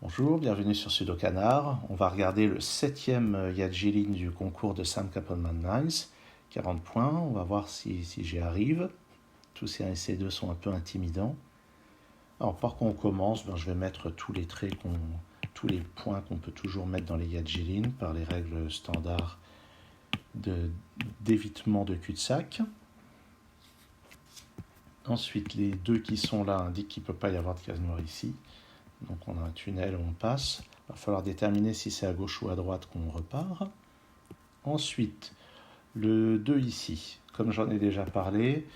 Bonjour, bienvenue sur Sudokanar. On va regarder le 7e Yadjilin du concours de Sam Kaplan-Mannheim. 40 points, on va voir si j'y arrive. Tous ces 1 et ces 2 sont un peu intimidants. Alors, par contre, on commence, je vais mettre tous les traits, tous les points qu'on peut toujours mettre dans les Yadjilin par les règles standards d'évitement de cul-de-sac. Ensuite, les 2 qui sont là indiquent qu'il ne peut pas y avoir de case noire ici. Donc on a un tunnel où on passe. Il va falloir déterminer si c'est à gauche ou à droite qu'on repart. Ensuite, le 2 ici, comme j'en ai déjà parlé,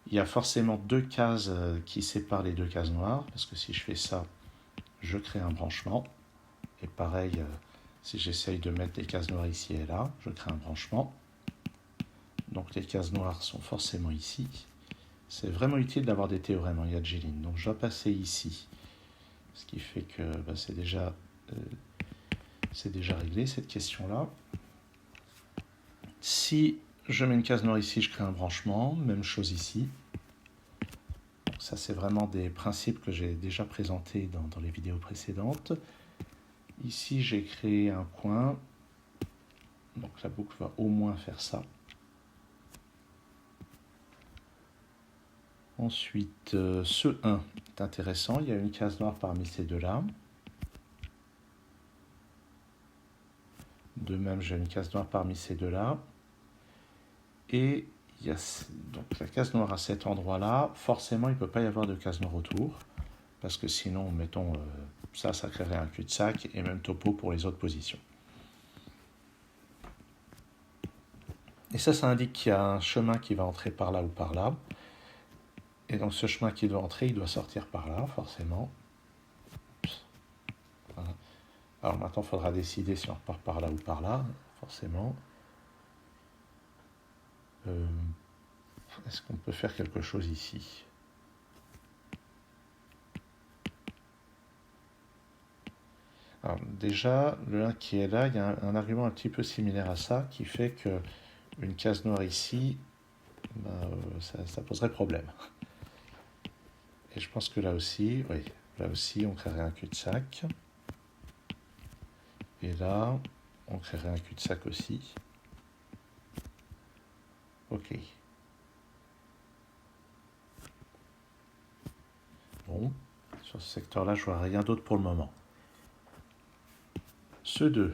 il y a forcément 2 cases qui séparent les 2 cases noires, parce que si je fais ça, je crée un branchement. Et pareil, si j'essaye de mettre des cases noires ici et là, je crée un branchement. Donc les cases noires sont forcément ici. C'est vraiment utile d'avoir des théorèmes en Yadjilin. Donc je vais passer ici. Ce qui fait que c'est déjà réglé cette question-là. Si je mets une case noire ici, je crée un branchement. Même chose ici. Donc ça, c'est vraiment des principes que j'ai déjà présentés dans les vidéos précédentes. Ici, j'ai créé un coin. Donc la boucle va au moins faire ça. Ensuite, ce 1 est intéressant. Il y a une case noire parmi ces deux-là. De même, j'ai une case noire parmi ces deux-là. Et il y a donc la case noire à cet endroit-là. Forcément, il ne peut pas y avoir de case noire autour. Parce que sinon, mettons, ça créerait un cul-de-sac. Et même topo pour les autres positions. Et ça indique qu'il y a un chemin qui va entrer par là ou par là. Et donc ce chemin qui doit entrer, il doit sortir par là, forcément. Voilà. Alors maintenant, il faudra décider si on repart par là ou par là, forcément. Est-ce qu'on peut faire quelque chose ici ? Alors déjà, le 1 qui est là, il y a un argument un petit peu similaire à ça, qui fait qu'une case noire ici, ça poserait problème. Et je pense que là aussi, oui, là aussi, on créerait un cul-de-sac. Et là, on créerait un cul-de-sac aussi. Ok. Bon, sur ce secteur-là, je vois rien d'autre pour le moment. Ce 2,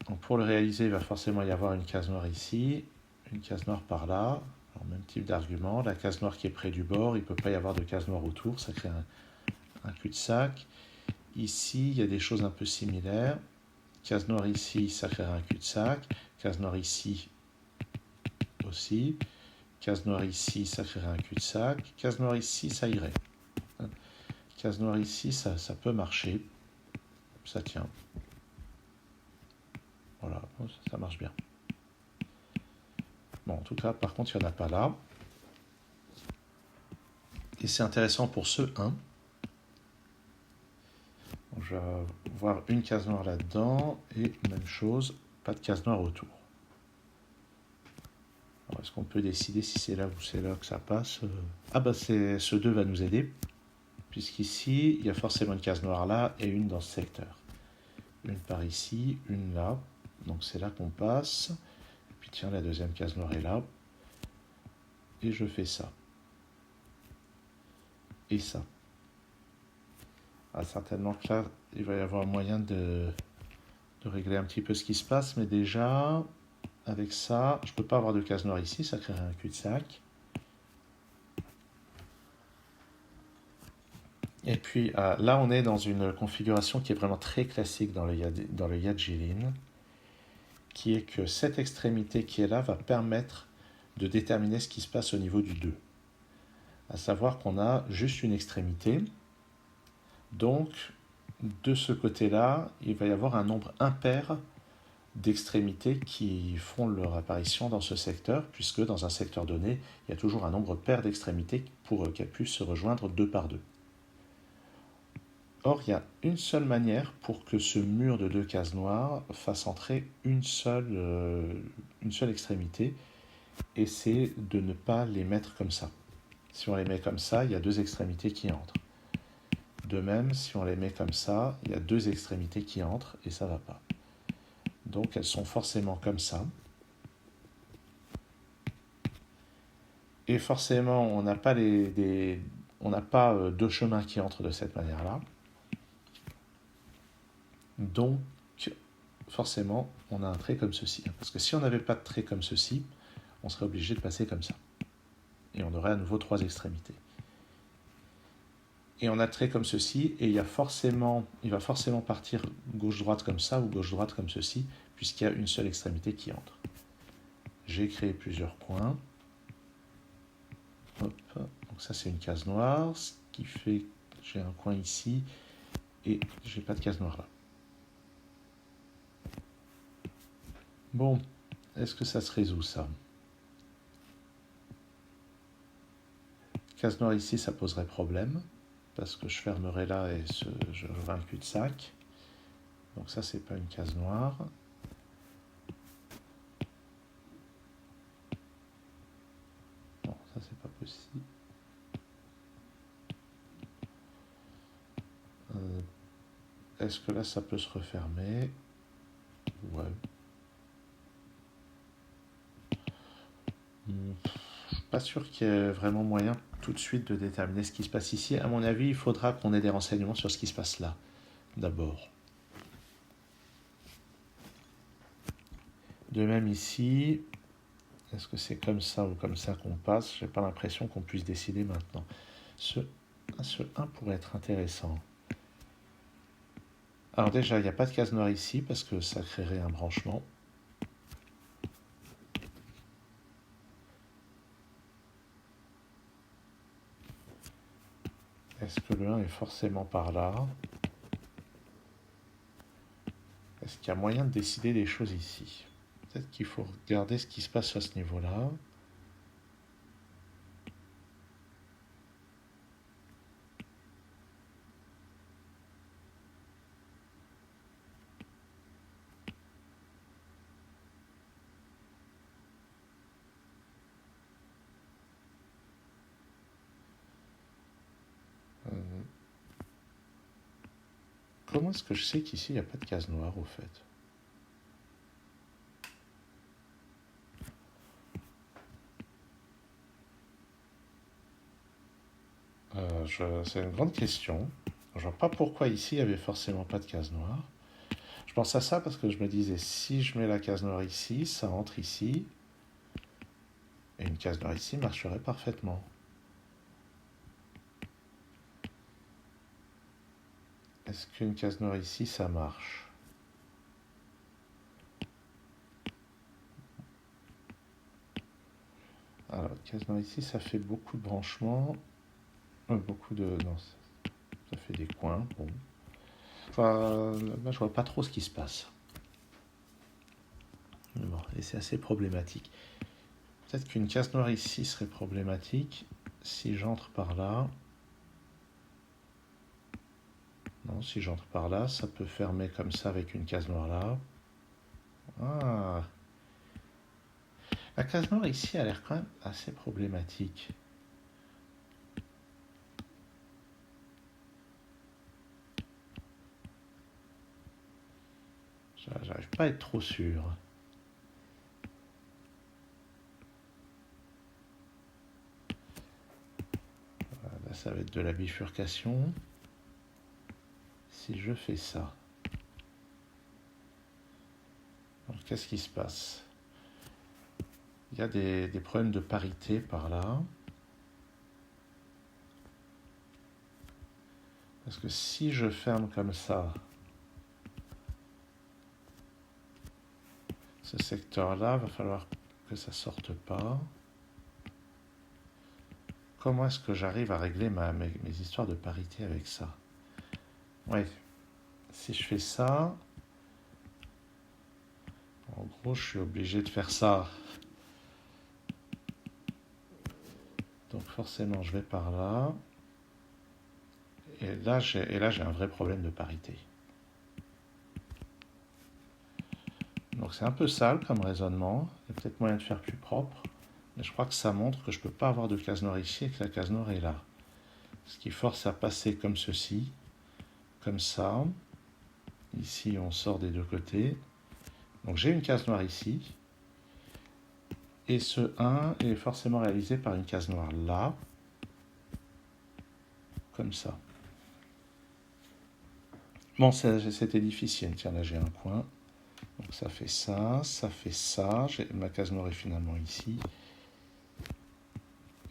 donc pour le réaliser, il va forcément y avoir une case noire ici, une case noire par là. Alors, même type d'argument, la case noire qui est près du bord, il ne peut pas y avoir de case noire autour, ça crée un cul-de-sac. Ici, il y a des choses un peu similaires. Case noire ici, ça créera un cul-de-sac. Case noire ici aussi. Case noire ici, ça créerait un cul-de-sac. Case noire ici, ça irait. Case noire ici, ça peut marcher. Ça tient. Voilà, ça marche bien. Bon, en tout cas, par contre, il n'y en a pas là. Et c'est intéressant pour ce 1. Donc, je vais voir une case noire là-dedans. Et même chose, pas de case noire autour. Alors, est-ce qu'on peut décider si c'est là ou c'est là que ça passe ? Ce 2 va nous aider. Puisqu'ici, il y a forcément une case noire là et une dans ce secteur. Une par ici, une là. Donc c'est là qu'on passe. Puis tiens, la deuxième case noire est là. Et je fais ça. Et ça. Certainement que là, il va y avoir moyen de régler un petit peu ce qui se passe. Mais déjà, avec ça, je ne peux pas avoir de case noire ici. Ça créerait un cul-de-sac. Et puis là, on est dans une configuration qui est vraiment très classique dans le Yadjilin, qui est que cette extrémité qui est là va permettre de déterminer ce qui se passe au niveau du 2. À savoir qu'on a juste une extrémité. Donc, de ce côté-là, il va y avoir un nombre impair d'extrémités qui font leur apparition dans ce secteur, puisque dans un secteur donné, il y a toujours un nombre pair d'extrémités pour qu'elles puissent se rejoindre 2 par 2. Or, il y a une seule manière pour que ce mur de 2 cases noires fasse entrer une seule extrémité, et c'est de ne pas les mettre comme ça. Si on les met comme ça, il y a 2 extrémités qui entrent. De même, si on les met comme ça, il y a deux extrémités qui entrent et ça ne va pas. Donc elles sont forcément comme ça. Et forcément, on n'a pas, deux chemins qui entrent de cette manière-là. Donc, forcément, on a un trait comme ceci. Parce que si on n'avait pas de trait comme ceci, on serait obligé de passer comme ça. Et on aurait à nouveau trois extrémités. Et on a le trait comme ceci, et il va forcément partir gauche-droite comme ça, ou gauche-droite comme ceci, puisqu'il y a une seule extrémité qui entre. J'ai créé plusieurs points. Hop. Donc ça c'est une case noire, ce qui fait que j'ai un coin ici, et j'ai pas de case noire là. Bon, est-ce que ça se résout ça? Case noire ici, ça poserait problème, parce que je fermerai là et j'aurai un cul-de-sac. Donc ça, c'est pas une case noire. Non, ça, c'est pas possible. Est-ce que là, ça peut se refermer? Ouais. Je suis pas sûr qu'il y ait vraiment moyen tout de suite de déterminer ce qui se passe ici. À mon avis, il faudra qu'on ait des renseignements sur ce qui se passe là, d'abord. De même ici, est-ce que c'est comme ça ou comme ça qu'on passe? J'ai pas l'impression qu'on puisse décider maintenant. Ce 1 pourrait être intéressant. Alors déjà, il n'y a pas de case noire ici parce que ça créerait un branchement. Est-ce que le 1 est forcément par là? Est-ce qu'il y a moyen de décider des choses ici? Peut-être qu'il faut regarder ce qui se passe à ce niveau-là. Comment est-ce que je sais qu'ici, il n'y a pas de case noire, au fait? C'est une grande question. Je ne vois pas pourquoi ici, il n'y avait forcément pas de case noire. Je pense à ça parce que je me disais, si je mets la case noire ici, ça entre ici. Et une case noire ici marcherait parfaitement. Est-ce qu'une case noire ici, ça marche? Alors, case noire ici, ça fait beaucoup de branchements. Beaucoup de... Non, ça fait des coins. Bon. Enfin, là, je vois pas trop ce qui se passe. Bon, et c'est assez problématique. Peut-être qu'une case noire ici serait problématique. Si j'entre par là... Non, si j'entre par là, ça peut fermer comme ça avec une case noire là. Ah. La case noire ici a l'air quand même assez problématique. J'arrive pas à être trop sûr. Là, ça va être de la bifurcation. Si je fais ça, qu'est-ce qui se passe? Il y a des problèmes de parité par là. Parce que si je ferme comme ça, ce secteur-là, va falloir que ça sorte pas. Comment est-ce que j'arrive à régler mes histoires de parité avec ça? Ouais, si je fais ça, en gros, je suis obligé de faire ça. Donc forcément, je vais par là. Et là, j'ai un vrai problème de parité. Donc c'est un peu sale comme raisonnement. Il y a peut-être moyen de faire plus propre. Mais je crois que ça montre que je ne peux pas avoir de case noire ici et que la case noire est là. Ce qui force à passer comme ceci. comme ça. Ici, on sort des deux côtés. Donc j'ai une case noire ici. Et ce 1 est forcément réalisé par une case noire là. Comme ça. Bon, c'était difficile. Tiens, là j'ai un point. Donc ça fait ça, ça fait ça. Ma case noire est finalement ici.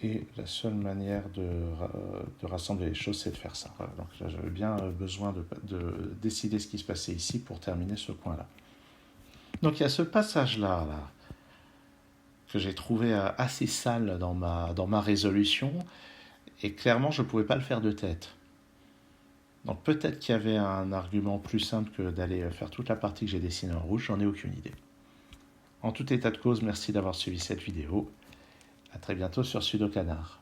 Et la seule manière de rassembler les choses, c'est de faire ça. Voilà. Donc là, j'avais bien besoin de décider ce qui se passait ici pour terminer ce coin-là. Donc il y a ce passage-là, que j'ai trouvé assez sale dans ma résolution. Et clairement, je ne pouvais pas le faire de tête. Donc peut-être qu'il y avait un argument plus simple que d'aller faire toute la partie que j'ai dessinée en rouge, j'en ai aucune idée. En tout état de cause, merci d'avoir suivi cette vidéo. À très bientôt sur Sudocanard.